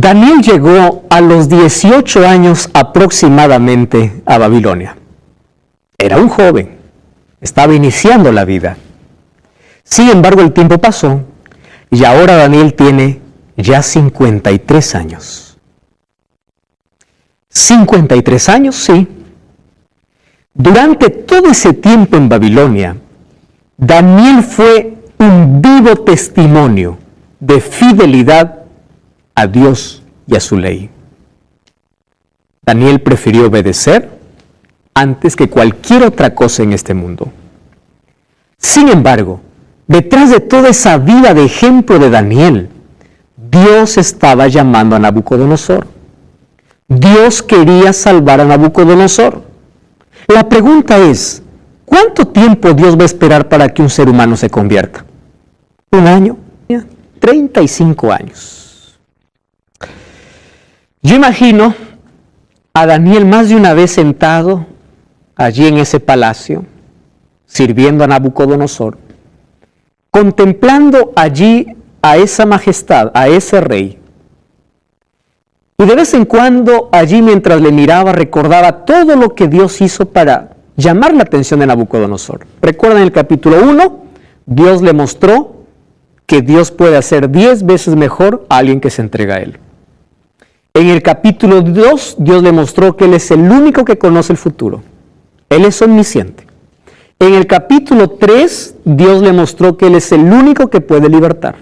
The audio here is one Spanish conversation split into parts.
Daniel llegó a los 18 años aproximadamente a Babilonia. Era un joven, estaba iniciando la vida. Sin embargo, el tiempo pasó y ahora Daniel tiene ya 53 años. 53 años, sí. Durante todo ese tiempo en Babilonia, Daniel fue un vivo testimonio de fidelidad a Dios y a su ley. Daniel prefirió obedecer antes que cualquier otra cosa en este mundo. Sin embargo, detrás de toda esa vida de ejemplo de Daniel, Dios estaba llamando a Nabucodonosor. Dios quería salvar a Nabucodonosor. La pregunta es, ¿cuánto tiempo Dios va a esperar para que un ser humano se convierta? ¿Un año? 35 años. Yo imagino a Daniel más de una vez sentado allí en ese palacio, sirviendo a Nabucodonosor, contemplando allí a esa majestad, a ese rey. Y de vez en cuando allí mientras le miraba recordaba todo lo que Dios hizo para llamar la atención de Nabucodonosor. Recuerdan el capítulo 1, Dios le mostró que Dios puede hacer 10 veces mejor a alguien que se entrega a Él. En el capítulo 2, Dios le mostró que Él es el único que conoce el futuro. Él es omnisciente. En el capítulo 3, Dios le mostró que Él es el único que puede libertar.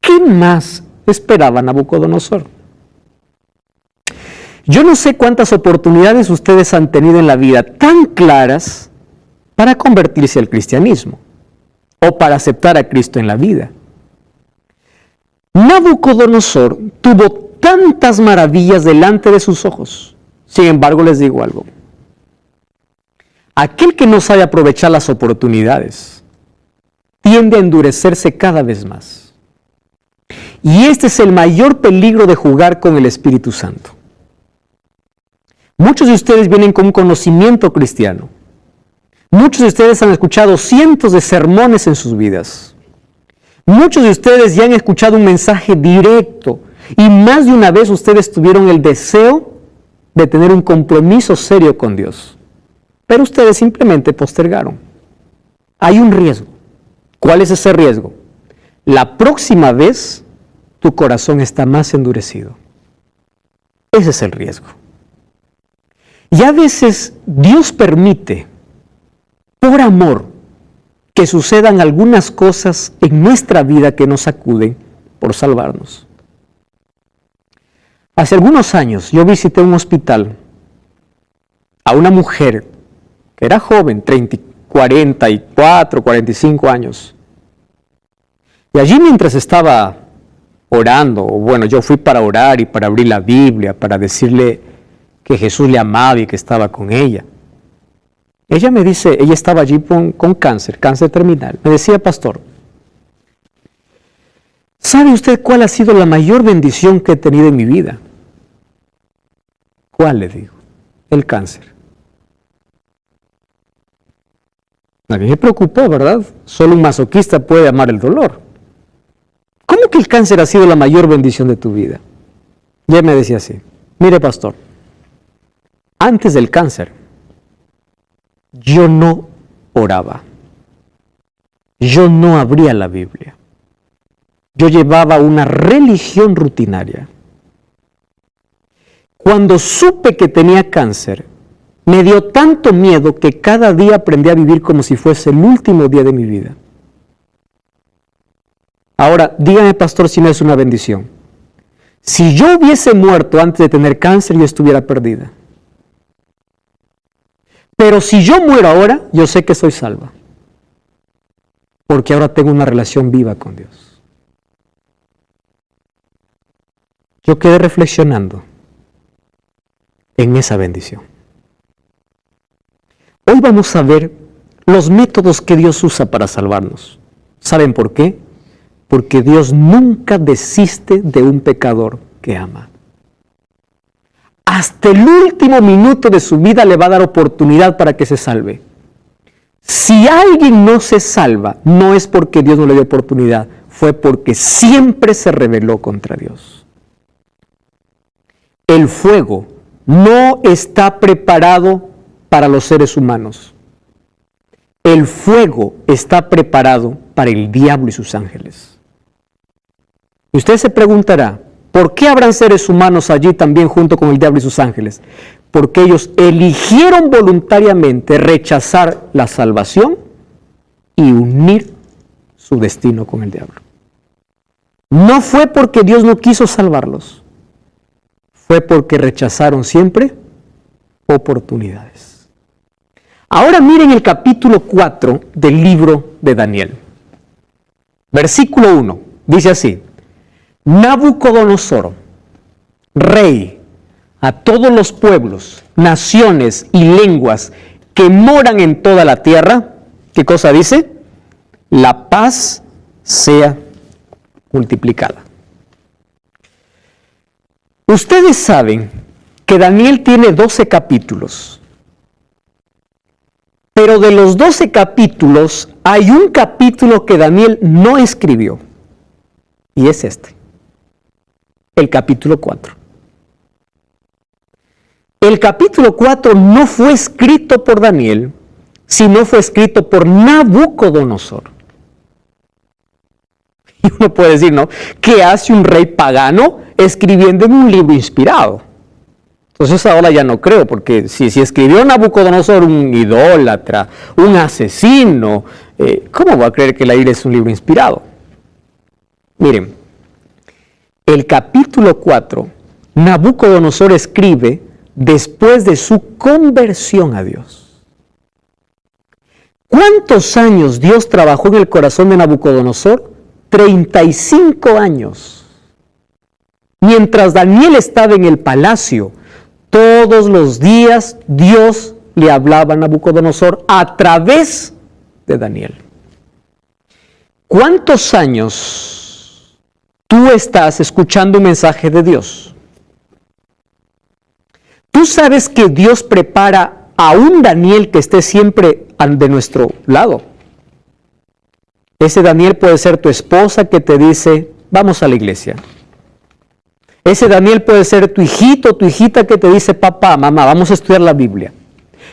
¿Qué más esperaba Nabucodonosor? Yo no sé cuántas oportunidades ustedes han tenido en la vida tan claras para convertirse al cristianismo o para aceptar a Cristo en la vida. Nabucodonosor tuvo tantas maravillas delante de sus ojos. Sin embargo, les digo algo. Aquel que no sabe aprovechar las oportunidades tiende a endurecerse cada vez más. Y este es el mayor peligro de jugar con el Espíritu Santo. Muchos de ustedes vienen con un conocimiento cristiano. Muchos de ustedes han escuchado cientos de sermones en sus vidas. Muchos de ustedes ya han escuchado un mensaje directo y más de una vez ustedes tuvieron el deseo de tener un compromiso serio con Dios. Pero ustedes simplemente postergaron. Hay un riesgo. ¿Cuál es ese riesgo? La próxima vez tu corazón está más endurecido. Ese es el riesgo. Y a veces Dios permite, por amor, que sucedan algunas cosas en nuestra vida que nos sacuden por salvarnos. Hace algunos años yo visité un hospital a una mujer que era joven, 44, 45 años. Y allí mientras estaba orando, bueno, yo fui para orar y para abrir la Biblia, para decirle que Jesús le amaba y que estaba con ella. Ella me dice, ella estaba allí con cáncer terminal. Me decía, pastor, ¿sabe usted cuál ha sido la mayor bendición que he tenido en mi vida? ¿Cuál? Le digo, el cáncer. A mí me preocupó, ¿verdad? Solo un masoquista puede amar el dolor. ¿Cómo que el cáncer ha sido la mayor bendición de tu vida? Y ella me decía así, mire pastor, antes del cáncer, yo no oraba. Yo no abría la Biblia. Yo llevaba una religión rutinaria. Cuando supe que tenía cáncer, me dio tanto miedo que cada día aprendí a vivir como si fuese el último día de mi vida. Ahora, dígame, pastor, si no es una bendición. Si yo hubiese muerto antes de tener cáncer, yo estuviera perdida. Pero si yo muero ahora, yo sé que soy salva. Porque ahora tengo una relación viva con Dios. Yo quedé reflexionando en esa bendición. Hoy vamos a ver los métodos que Dios usa para salvarnos. ¿Saben por qué? Porque Dios nunca desiste de un pecador que ama. Hasta el último minuto de su vida le va a dar oportunidad para que se salve. Si alguien no se salva, no es porque Dios no le dio oportunidad, fue porque siempre se rebeló contra Dios. el fuego no está preparado para los seres humanos. El fuego está preparado para el diablo y sus ángeles. Y usted se preguntará, ¿por qué habrán seres humanos allí también junto con el diablo y sus ángeles? Porque ellos eligieron voluntariamente rechazar la salvación y unir su destino con el diablo. No fue porque Dios no quiso salvarlos, fue porque rechazaron siempre oportunidades. Ahora miren el capítulo 4 del libro de Daniel. Versículo 1, dice así: Nabucodonosor, rey, a todos los pueblos, naciones y lenguas que moran en toda la tierra, ¿qué cosa dice? La paz sea multiplicada. Ustedes saben que Daniel tiene 12 capítulos, pero de los 12 capítulos hay un capítulo que Daniel no escribió, y es este, el capítulo 4. El capítulo 4 no fue escrito por Daniel, sino fue escrito por Nabucodonosor. Y uno puede decir, ¿no? ¿Qué hace un rey pagano escribiendo en un libro inspirado? Entonces ahora ya no creo, porque si escribió Nabucodonosor un idólatra, un asesino, ¿cómo va a creer que la Biblia es un libro inspirado? Miren, el capítulo 4, Nabucodonosor escribe después de su conversión a Dios. ¿Cuántos años Dios trabajó en el corazón de Nabucodonosor? 35 años. Mientras Daniel estaba en el palacio, todos los días Dios le hablaba a Nabucodonosor a través de Daniel. ¿Cuántos años tú estás escuchando un mensaje de Dios? Tú sabes que Dios prepara a un Daniel que esté siempre de nuestro lado. Ese Daniel puede ser tu esposa que te dice, vamos a la iglesia. Ese Daniel puede ser tu hijito, tu hijita que te dice, papá, mamá, vamos a estudiar la Biblia.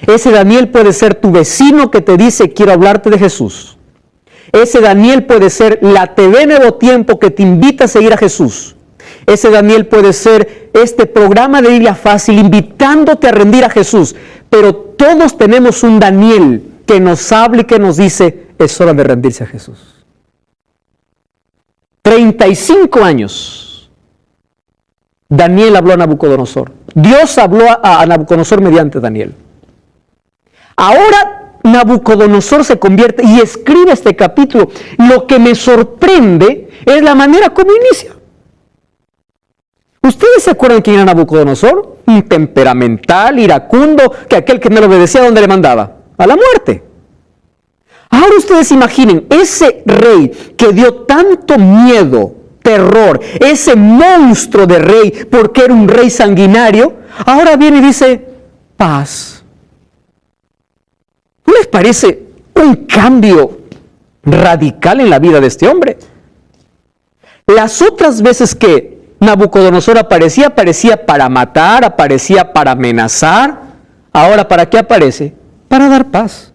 Ese Daniel puede ser tu vecino que te dice, quiero hablarte de Jesús. Ese Daniel puede ser la TV Nuevo Tiempo que te invita a seguir a Jesús. Ese Daniel puede ser este programa de Biblia Fácil invitándote a rendir a Jesús. Pero todos tenemos un Daniel que nos habla y que nos dice, es hora de rendirse a Jesús. 35 años Daniel habló a Nabucodonosor. Dios habló a Nabucodonosor mediante Daniel. Ahora Nabucodonosor se convierte y escribe este capítulo. Lo que me sorprende es la manera como inicia. ¿Ustedes se acuerdan quién era Nabucodonosor? Un temperamental, iracundo, que aquel que no le obedecía, ¿a dónde le mandaba? A la muerte. Ahora ustedes imaginen, ese rey que dio tanto miedo, terror, ese monstruo de rey, porque era un rey sanguinario, ahora viene y dice, paz. ¿No les parece un cambio radical en la vida de este hombre? Las otras veces que Nabucodonosor aparecía para matar, aparecía para amenazar. Ahora, ¿para qué aparece? Para dar paz.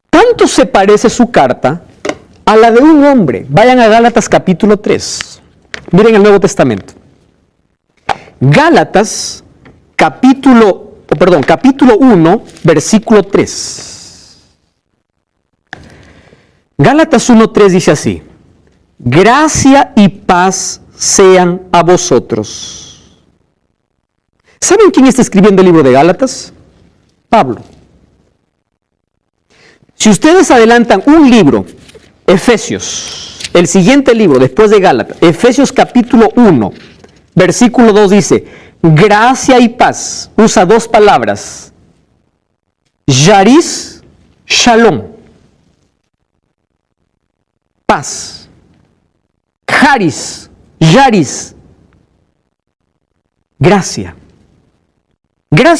Tanto se parece su carta a la de un hombre. Vayan a Gálatas capítulo 3. Miren el Nuevo Testamento. Gálatas capítulo 1, versículo 3. Gálatas 1:3 dice así: gracia y paz sean a vosotros. ¿Saben quién está escribiendo el libro de Gálatas? Pablo. Si ustedes adelantan un libro, Efesios, el siguiente libro después de Gálatas, Efesios capítulo 1, versículo 2 dice, gracia y paz, usa dos palabras, Yaris, Shalom, paz, Charis, Yaris, gracia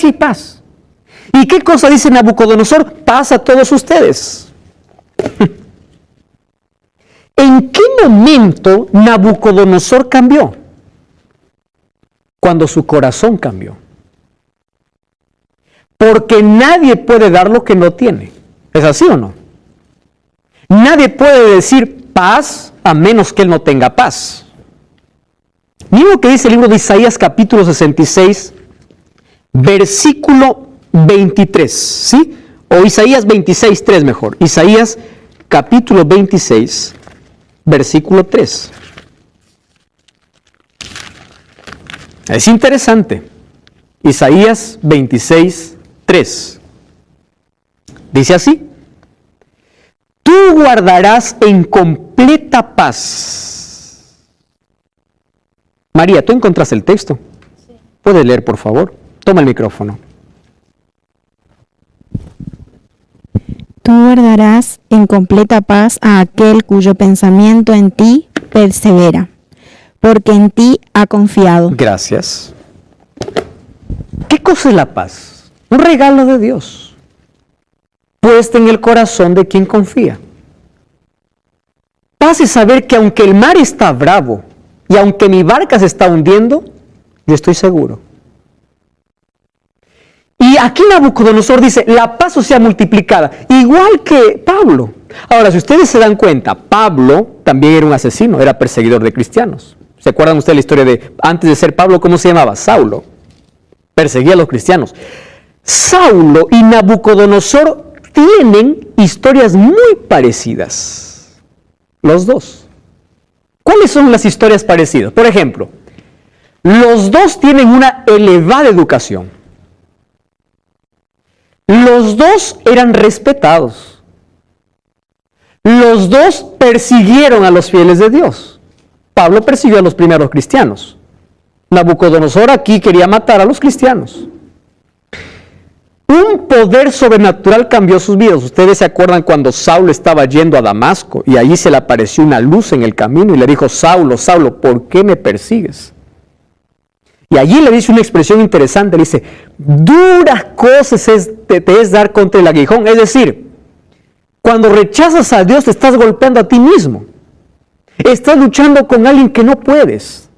y paz. ¿Y qué cosa dice Nabucodonosor? Paz a todos ustedes. ¿En qué momento Nabucodonosor cambió? cuando su corazón cambió. Porque nadie puede dar lo que no tiene. ¿Es así o no? Nadie puede decir paz a menos que él no tenga paz. Miren lo que dice el libro de Isaías capítulo 66, versículo 23, ¿sí? O Isaías 26, 3 mejor. Isaías capítulo 26, versículo 3. Es interesante. Isaías 26, 3. Dice así: tú guardarás en completa paz. María, ¿tú encontraste el texto? Sí. ¿Puedes leer, por favor? Toma el micrófono. Tú guardarás en completa paz a aquel cuyo pensamiento en ti persevera, porque en ti ha confiado. Gracias. ¿Qué cosa es la paz? Un regalo de Dios, puesta en el corazón de quien confía. Paz es saber que aunque el mar está bravo y aunque mi barca se está hundiendo, yo estoy seguro. Y aquí Nabucodonosor dice, la paz sea multiplicada, igual que Pablo. Ahora, si ustedes se dan cuenta, Pablo también era un asesino, era perseguidor de cristianos. ¿Se acuerdan ustedes la historia de, antes de ser Pablo, cómo se llamaba? Saulo. Perseguía a los cristianos. Saulo y Nabucodonosor tienen historias muy parecidas. Los dos. ¿Cuáles son las historias parecidas? Por ejemplo, los dos tienen una elevada educación. Los dos eran respetados. Los dos persiguieron a los fieles de Dios. Pablo persiguió a los primeros cristianos. Nabucodonosor aquí quería matar a los cristianos. Un poder sobrenatural cambió sus vidas. Ustedes se acuerdan cuando Saulo estaba yendo a Damasco y allí se le apareció una luz en el camino y le dijo, Saulo, Saulo, ¿por qué me persigues? Y allí le dice una expresión interesante, le dice, duras cosas te es dar contra el aguijón. Es decir, cuando rechazas a Dios te estás golpeando a ti mismo. Estás luchando con alguien que no puedes.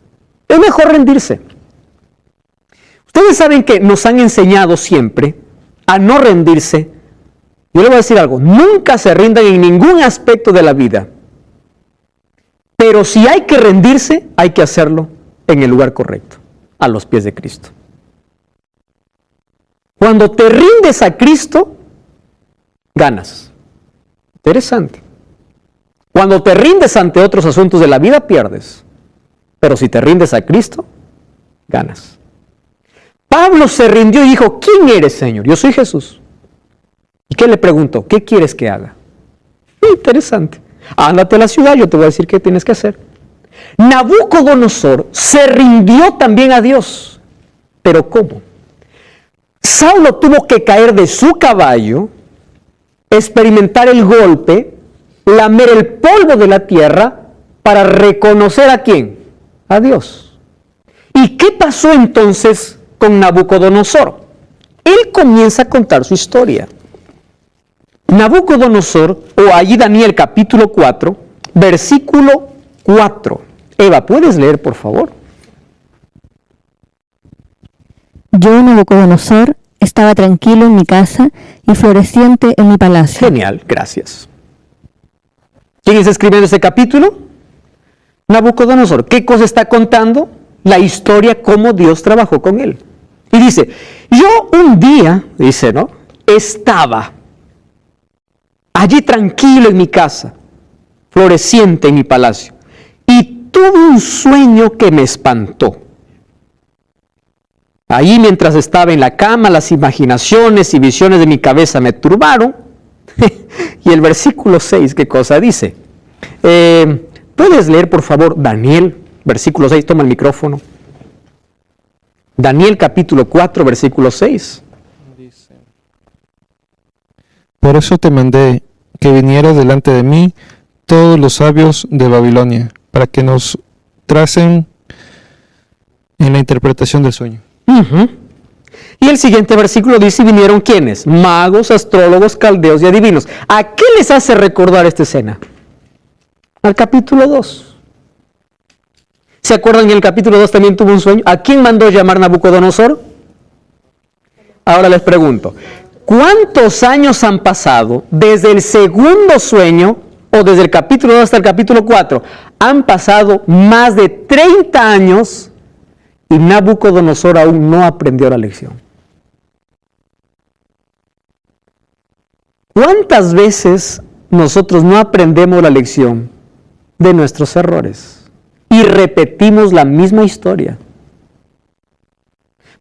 Es mejor rendirse. Ustedes saben que nos han enseñado siempre a no rendirse. Yo le voy a decir algo, nunca se rindan en ningún aspecto de la vida. Pero si hay que rendirse, hay que hacerlo en el lugar correcto, a los pies de Cristo. Cuando te rindes a Cristo, ganas. Interesante. Cuando te rindes ante otros asuntos de la vida, pierdes. Pero si te rindes a Cristo, ganas. Pablo se rindió y dijo, ¿quién eres, Señor? Yo soy Jesús. ¿Y qué le preguntó? ¿Qué quieres que haga? Interesante. Ándate a la ciudad, yo te voy a decir qué tienes que hacer. Nabucodonosor se rindió también a Dios. ¿Pero cómo? Saulo tuvo que caer de su caballo, experimentar el golpe, lamer el polvo de la tierra para reconocer ¿a quién? A Dios. ¿Y qué pasó entonces con Nabucodonosor? Él comienza a contar su historia. Nabucodonosor, o allí Daniel capítulo 4, versículo 4. Eva, ¿puedes leer, por favor? Yo, Nabucodonosor, estaba tranquilo en mi casa y floreciente en mi palacio. Genial, gracias. ¿Quién está escribiendo este capítulo? Nabucodonosor. ¿Qué cosa está contando? La historia, cómo Dios trabajó con él. Y dice, yo un día, dice, ¿no? Estaba allí tranquilo en mi casa, floreciente en mi palacio, y tuve un sueño que me espantó. Allí mientras estaba en la cama, las imaginaciones y visiones de mi cabeza me turbaron. Y el versículo 6, ¿qué cosa dice? ¿Puedes leer, por favor, Daniel, versículo 6? Toma el micrófono. Daniel capítulo 4, versículo 6. Dice, por eso te mandé que vinieras delante de mí todos los sabios de Babilonia, para que nos tracen en la interpretación del sueño. Y el siguiente versículo dice, ¿vinieron quiénes? Magos, astrólogos, caldeos y adivinos. ¿A qué les hace recordar esta escena? Al capítulo 2. ¿Se acuerdan que en el capítulo 2 también tuvo un sueño? ¿A quién mandó llamar Nabucodonosor? Ahora les pregunto, ¿cuántos años han pasado desde el segundo sueño o desde el capítulo 2 hasta el capítulo 4? Han pasado más de 30 años y Nabucodonosor aún no aprendió la lección. ¿Cuántas veces nosotros no aprendemos la lección de nuestros errores y repetimos la misma historia?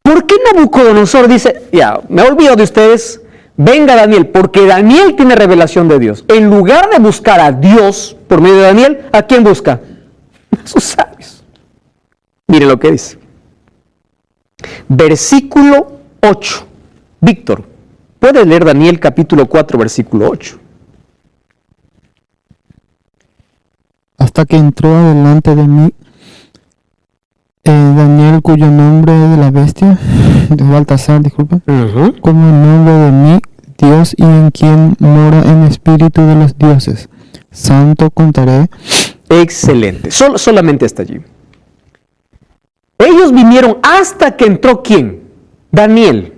¿Por qué Nabucodonosor dice, ya, me olvido de ustedes, venga Daniel? Porque Daniel tiene revelación de Dios. En lugar de buscar a Dios por medio de Daniel, ¿a quién busca? A sus sabios. Miren lo que dice. Versículo 8. Víctor, ¿puedes leer Daniel capítulo 4, versículo 8? Hasta que entró adelante de mí Daniel, cuyo nombre de la bestia, de Baltasar, disculpa, como el nombre de mi Dios y en quien mora en espíritu de los dioses. Santo contaré. Excelente. Solamente hasta allí. Ellos vinieron hasta que entró ¿quién? Daniel.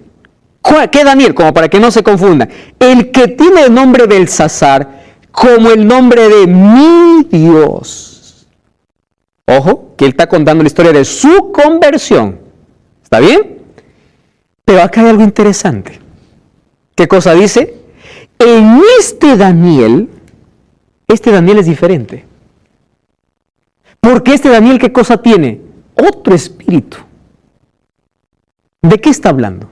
¿Qué Daniel? Como para que no se confunda. El que tiene el nombre del Belsasar como el nombre de mi Dios. Ojo, que él está contando la historia de su conversión. ¿Está bien? Pero acá hay algo interesante. ¿Qué cosa dice? En este Daniel es diferente. Porque este Daniel, ¿qué cosa tiene? Otro espíritu. ¿De qué está hablando?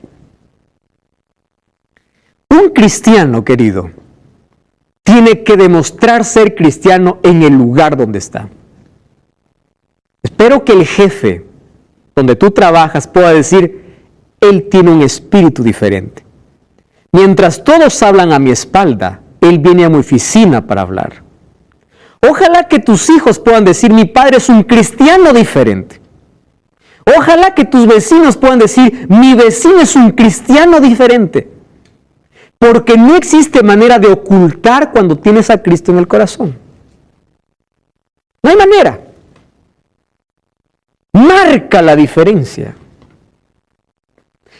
Un cristiano, querido, tiene que demostrar ser cristiano en el lugar donde está. Espero que el jefe donde tú trabajas pueda decir, él tiene un espíritu diferente. Mientras todos hablan a mi espalda, él viene a mi oficina para hablar. Ojalá que tus hijos puedan decir, mi padre es un cristiano diferente. Ojalá que tus vecinos puedan decir, mi vecino es un cristiano diferente. Porque no existe manera de ocultar cuando tienes a Cristo en el corazón. No hay manera. Marca la diferencia.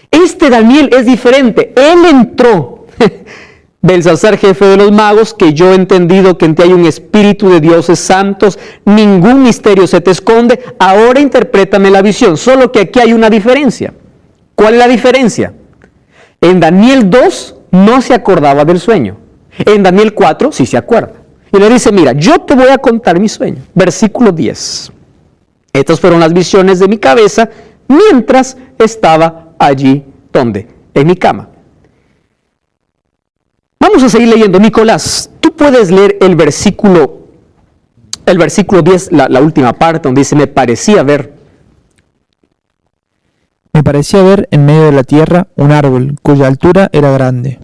Este Daniel es diferente. Él entró. Belsasar, jefe de los magos, que yo he entendido que en ti hay un espíritu de dioses santos, ningún misterio se te esconde, ahora interprétame la visión. Solo que aquí hay una diferencia. ¿Cuál es la diferencia? En Daniel 2 no se acordaba del sueño. En Daniel 4 sí se acuerda. Y le dice, mira, yo te voy a contar mi sueño. Versículo 10. Estas fueron las visiones de mi cabeza mientras estaba allí, ¿dónde? En mi cama. Vamos a seguir leyendo. Nicolás, tú puedes leer el versículo 10, la última parte, donde dice, me parecía ver en medio de la tierra un árbol cuya altura era grande.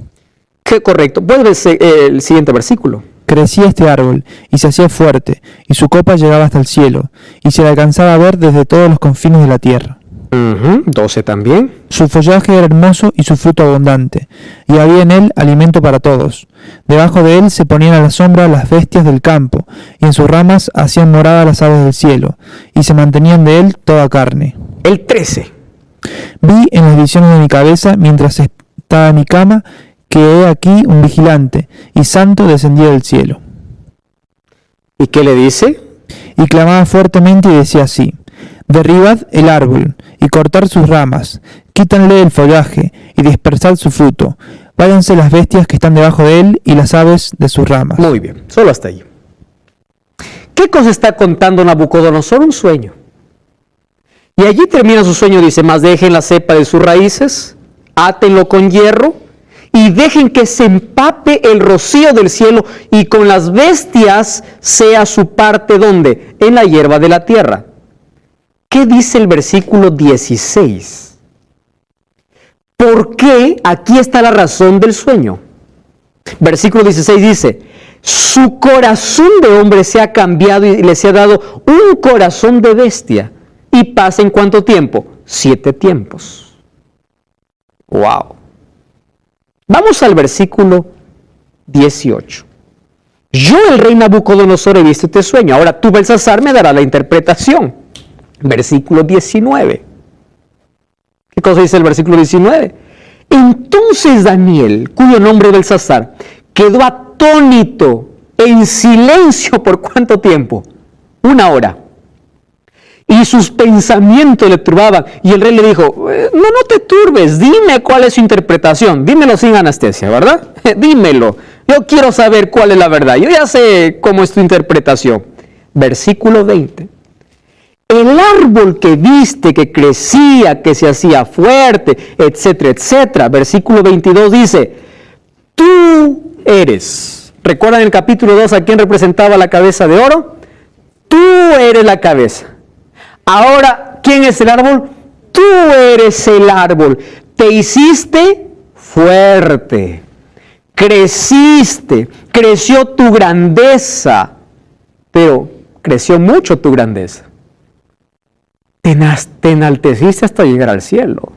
Qué correcto. Puedes ver el siguiente versículo. Crecía este árbol y se hacía fuerte, y su copa llegaba hasta el cielo, y se le alcanzaba a ver desde todos los confines de la tierra. 12 también. Su follaje era hermoso y su fruto abundante, y había en él alimento para todos. Debajo de él se ponían a la sombra las bestias del campo, y en sus ramas hacían morada las aves del cielo, y se mantenían de él toda carne. El 13. Vi en las visiones de mi cabeza, mientras estaba en mi cama, que he aquí un vigilante, y santo descendía del cielo. ¿Y qué le dice? Y clamaba fuertemente y decía así, derribad el árbol, y cortad sus ramas, quítanle el follaje, y dispersad su fruto, váyanse las bestias que están debajo de él, y las aves de sus ramas. Muy bien, solo hasta ahí. ¿Qué cosa está contando Nabucodonosor? Un sueño. Y allí termina su sueño, dice, mas dejen la cepa de sus raíces, átenlo con hierro, y dejen que se empape el rocío del cielo, y con las bestias sea su parte, ¿dónde? En la hierba de la tierra. ¿Qué dice el versículo 16? ¿Por qué? Aquí está la razón del sueño. Versículo 16 dice, su corazón de hombre se ha cambiado y les ha dado un corazón de bestia. ¿Y pasa en cuánto tiempo? 7 tiempos. ¡Wow! Vamos al versículo 18. Yo, el rey Nabucodonosor, he visto este sueño. Ahora tú, Belsasar, me darás la interpretación. Versículo 19. ¿Qué cosa dice el versículo 19? Entonces Daniel, cuyo nombre es Belsasar, quedó atónito, en silencio, ¿por cuánto tiempo? 1 hora. Y sus pensamientos le turbaban. Y el rey le dijo, no te turbes, dime cuál es su interpretación. Dímelo sin anestesia, ¿verdad? Dímelo. Yo quiero saber cuál es la verdad. Yo ya sé cómo es tu interpretación. Versículo 20. El árbol que viste, que crecía, que se hacía fuerte, etcétera, etcétera. Versículo 22 dice, tú eres. ¿Recuerdan el capítulo 2 a quién representaba la cabeza de oro? Tú eres la cabeza. Ahora, ¿quién es el árbol? Tú eres el árbol. Te hiciste fuerte. Creciste. Creció tu grandeza. Pero creció mucho tu grandeza. Te enalteciste hasta llegar al cielo.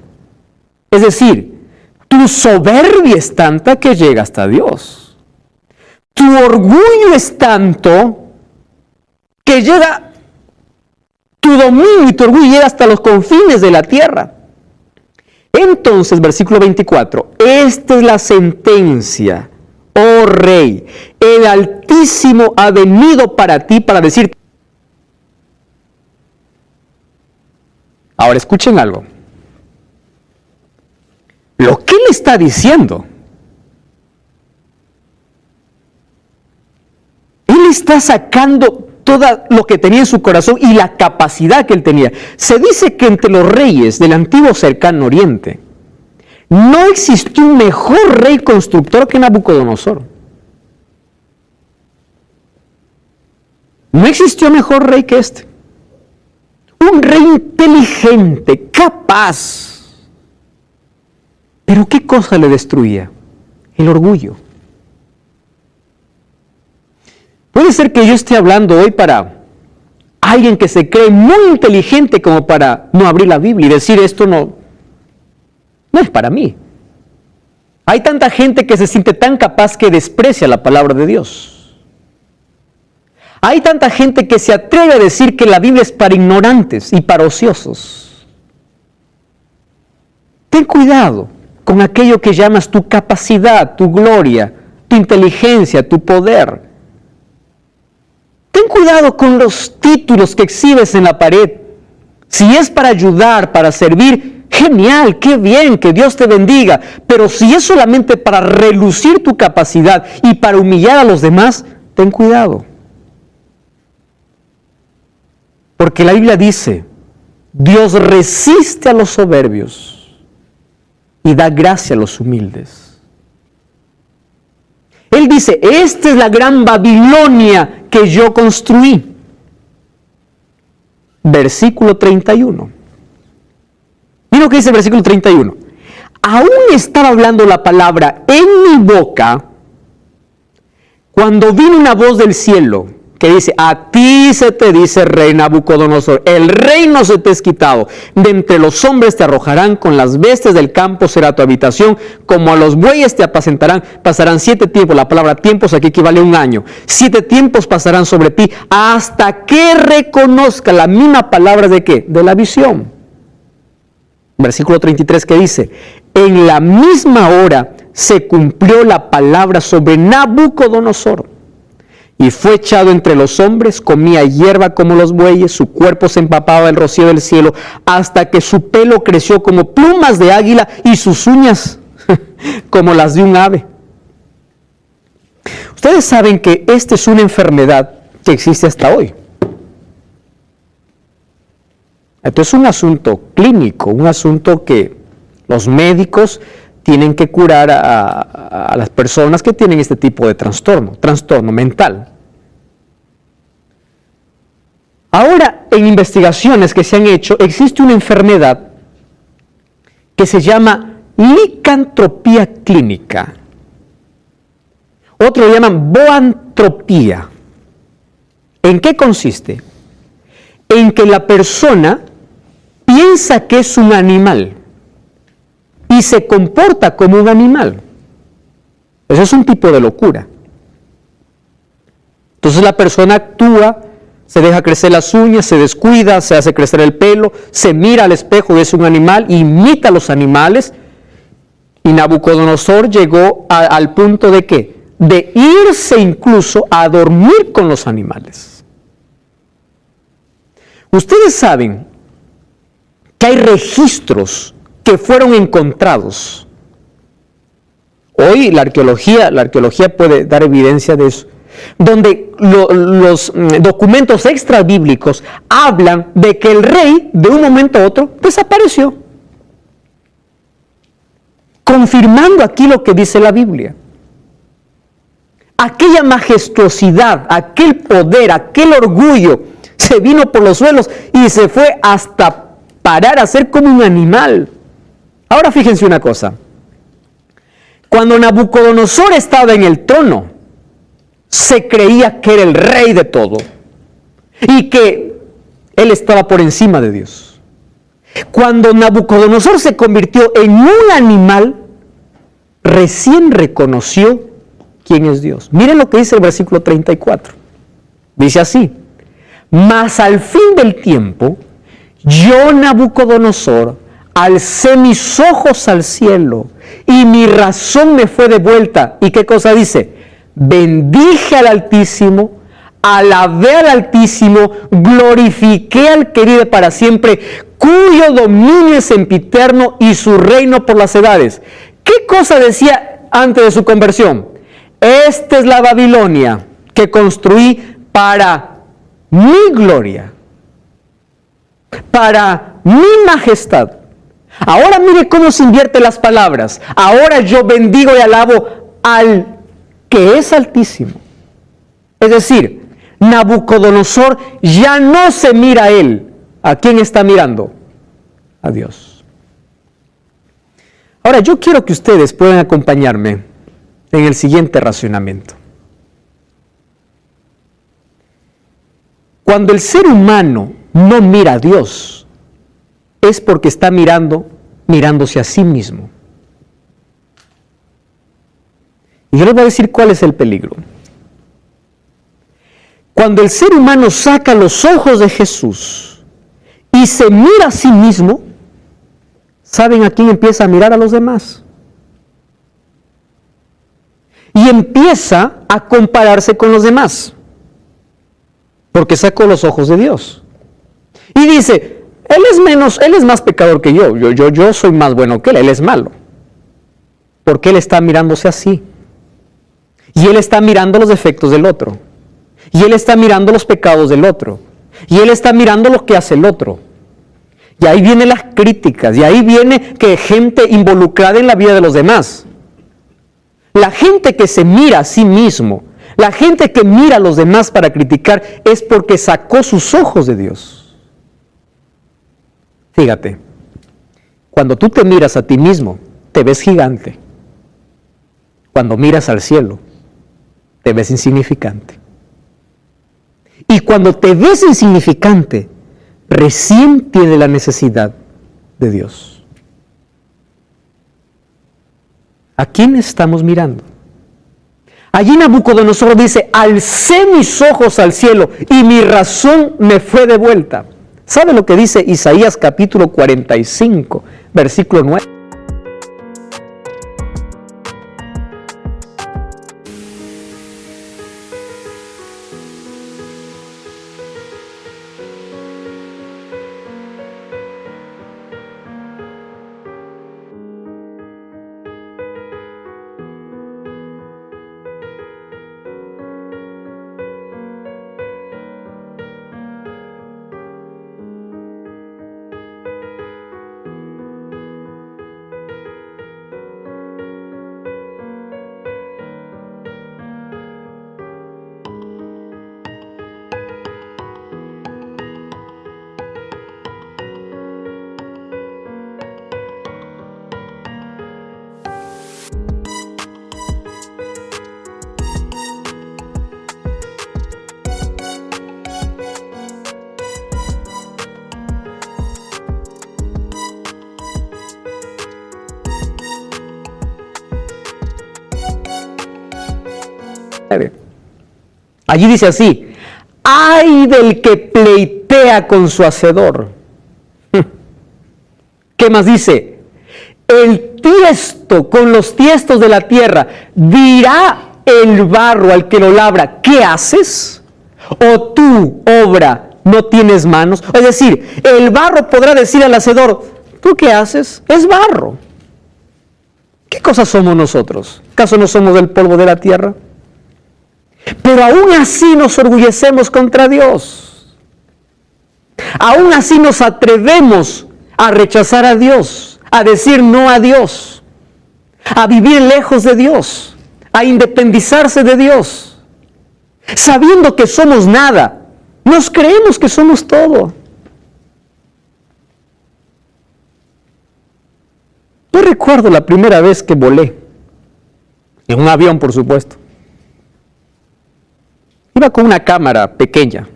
Es decir, tu soberbia es tanta que llega hasta Dios. Tu orgullo es tanto que llega, tu dominio y tu orgullo llega hasta los confines de la tierra. Entonces, versículo 24, esta es la sentencia, oh rey, el Altísimo ha venido para ti para decir. Ahora escuchen algo. Lo que él está diciendo, él está sacando todo lo que tenía en su corazón y la capacidad que él tenía. Se dice que entre los reyes del antiguo cercano oriente no existió un mejor rey constructor que Nabucodonosor. No existió mejor rey que este. Un rey inteligente, capaz. Pero ¿qué cosa le destruía? El orgullo. Puede ser que yo esté hablando hoy para alguien que se cree muy inteligente como para no abrir la Biblia y decir esto no es para mí. Hay tanta gente que se siente tan capaz que desprecia la palabra de Dios. Hay tanta gente que se atreve a decir que la Biblia es para ignorantes y para ociosos. Ten cuidado con aquello que llamas tu capacidad, tu gloria, tu inteligencia, tu poder. Ten cuidado con los títulos que exhibes en la pared. Si es para ayudar, para servir, genial, qué bien, que Dios te bendiga. Pero si es solamente para relucir tu capacidad y para humillar a los demás, ten cuidado. Porque la Biblia dice, Dios resiste a los soberbios y da gracia a los humildes. Él dice, esta es la gran Babilonia que yo construí. Versículo 31. Mira lo que dice el versículo 31. Aún estaba hablando la palabra en mi boca cuando vino una voz del cielo que dice, a ti se te dice, rey Nabucodonosor, el reino se te es quitado, de entre los hombres te arrojarán, con las bestias del campo será tu habitación, como a los bueyes te apacentarán, pasarán 7 tiempos, la palabra tiempos aquí equivale a 1 año, 7 tiempos pasarán sobre ti, hasta que reconozca la misma palabra de ¿qué? De la visión. Versículo 33 que dice, en la misma hora se cumplió la palabra sobre Nabucodonosor. Y fue echado entre los hombres, comía hierba como los bueyes, su cuerpo se empapaba del rocío del cielo, hasta que su pelo creció como plumas de águila y sus uñas como las de un ave. Ustedes saben que esta es una enfermedad que existe hasta hoy. Esto es un asunto clínico, un asunto que los médicos tienen que curar a las personas que tienen este tipo de trastorno mental. Ahora, en investigaciones que se han hecho, existe una enfermedad que se llama licantropía clínica. Otros lo llaman boantropía. ¿En qué consiste? En que la persona piensa que es un animal y se comporta como un animal. Eso es un tipo de locura. Entonces la persona actúa se deja crecer las uñas, se descuida, se hace crecer el pelo, se mira al espejo y es un animal, imita a los animales. Y Nabucodonosor llegó al punto de ¿qué? De irse incluso a dormir con los animales. Ustedes saben que hay registros que fueron encontrados. Hoy la arqueología puede dar evidencia de eso, donde los documentos extrabíblicos hablan de que el rey de un momento a otro desapareció, confirmando aquí lo que dice la Biblia. Aquella majestuosidad, aquel poder, aquel orgullo se vino por los suelos y se fue hasta parar a ser como un animal. Ahora fíjense una cosa. Cuando Nabucodonosor estaba en el trono, se creía que era el rey de todo y que él estaba por encima de Dios. Cuando Nabucodonosor se convirtió en un animal, recién reconoció quién es Dios. Miren lo que dice el versículo 34. Dice así: mas al fin del tiempo, yo, Nabucodonosor, alcé mis ojos al cielo y mi razón me fue devuelta. ¿Y qué cosa dice? Bendije al Altísimo, alabé al Altísimo, glorifiqué al que vive para siempre, cuyo dominio es sempiterno y su reino por las edades. ¿Qué cosa decía antes de su conversión? Esta es la Babilonia que construí para mi gloria, para mi majestad. Ahora mire cómo se invierten las palabras. Ahora yo bendigo y alabo al que es altísimo. Es decir, Nabucodonosor ya no se mira a él. ¿A quién está mirando? A Dios. Ahora yo quiero que ustedes puedan acompañarme en el siguiente racionamiento. Cuando el ser humano no mira a Dios, es porque está mirándose a sí mismo. Y yo les voy a decir cuál es el peligro. Cuando el ser humano saca los ojos de Jesús y se mira a sí mismo, ¿saben a quién empieza a mirar? A los demás. Y empieza a compararse con los demás, porque sacó los ojos de Dios. Y dice, él es más pecador que yo soy más bueno que él es malo. Porque él está mirándose así. Y él está mirando los defectos del otro. Y él está mirando los pecados del otro. Y él está mirando lo que hace el otro. Y ahí vienen las críticas. Y ahí viene que gente involucrada en la vida de los demás. La gente que se mira a sí mismo, la gente que mira a los demás para criticar, es porque sacó sus ojos de Dios. Fíjate, cuando tú te miras a ti mismo, te ves gigante. Cuando miras al cielo, te ves insignificante. Y cuando te ves insignificante, recién tienes la necesidad de Dios. ¿A quién estamos mirando? Allí Nabucodonosor dice, alcé mis ojos al cielo y mi razón me fue devuelta. ¿Sabe lo que dice Isaías capítulo 45, versículo 9? Allí dice así, ¡ay del que pleitea con su hacedor! ¿Qué más dice? El tiesto con los tiestos de la tierra dirá el barro al que lo labra, ¿qué haces? ¿O tú, obra, no tienes manos? Es decir, el barro podrá decir al hacedor, ¿tú qué haces? Es barro. ¿Qué cosa somos nosotros? ¿Acaso no somos del polvo de la tierra? Pero aún así nos orgullecemos contra Dios. Aún así nos atrevemos a rechazar a Dios, a decir no a Dios, a vivir lejos de Dios, a independizarse de Dios, sabiendo que somos nada. Nos creemos que somos todo. Yo recuerdo la primera vez que volé, en un avión por supuesto. Iba con una cámara pequeña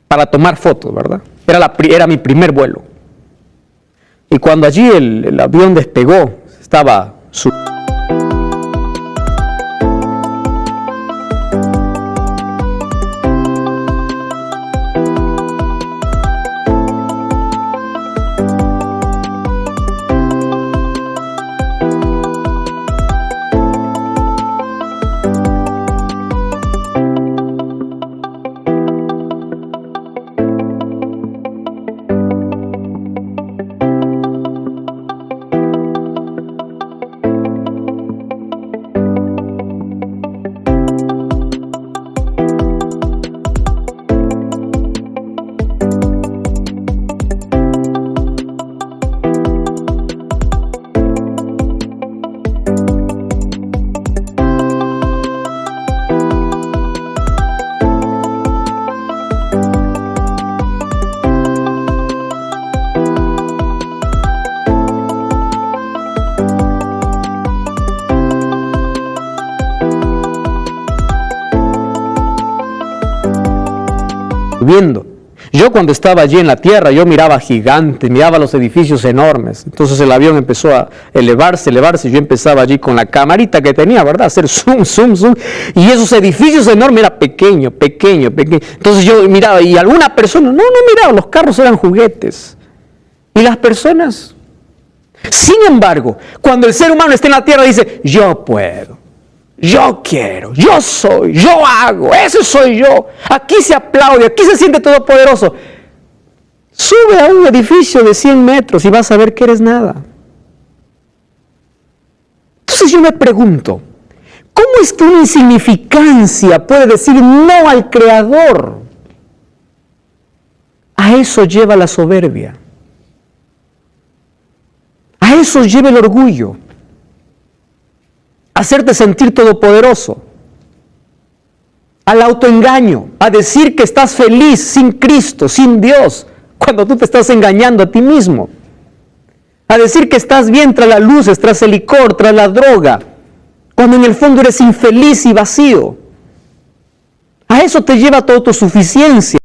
para tomar fotos, ¿verdad? Era mi primer vuelo. Y cuando allí el avión despegó, estaba viendo. Yo cuando estaba allí en la tierra, yo miraba gigantes, miraba los edificios enormes. Entonces el avión empezó a elevarse, y yo empezaba allí con la camarita que tenía, ¿verdad? Hacer zoom, zoom, zoom. Y esos edificios enormes era pequeño. Entonces yo miraba, y alguna persona, no miraba, los carros eran juguetes. Y las personas. Sin embargo, cuando el ser humano está en la tierra, dice, yo puedo. Yo quiero, yo soy, yo hago, ese soy yo. Aquí se aplaude, aquí se siente todopoderoso. Sube a un edificio de 100 metros y vas a ver que eres nada. Entonces yo me pregunto, ¿cómo es que una insignificancia puede decir no al Creador? A eso lleva la soberbia. A eso lleva el orgullo. Hacerte sentir todopoderoso, al autoengaño, a decir que estás feliz sin Cristo, sin Dios, cuando tú te estás engañando a ti mismo, a decir que estás bien tras las luces, tras el licor, tras la droga, cuando en el fondo eres infeliz y vacío. A eso te lleva tu autosuficiencia.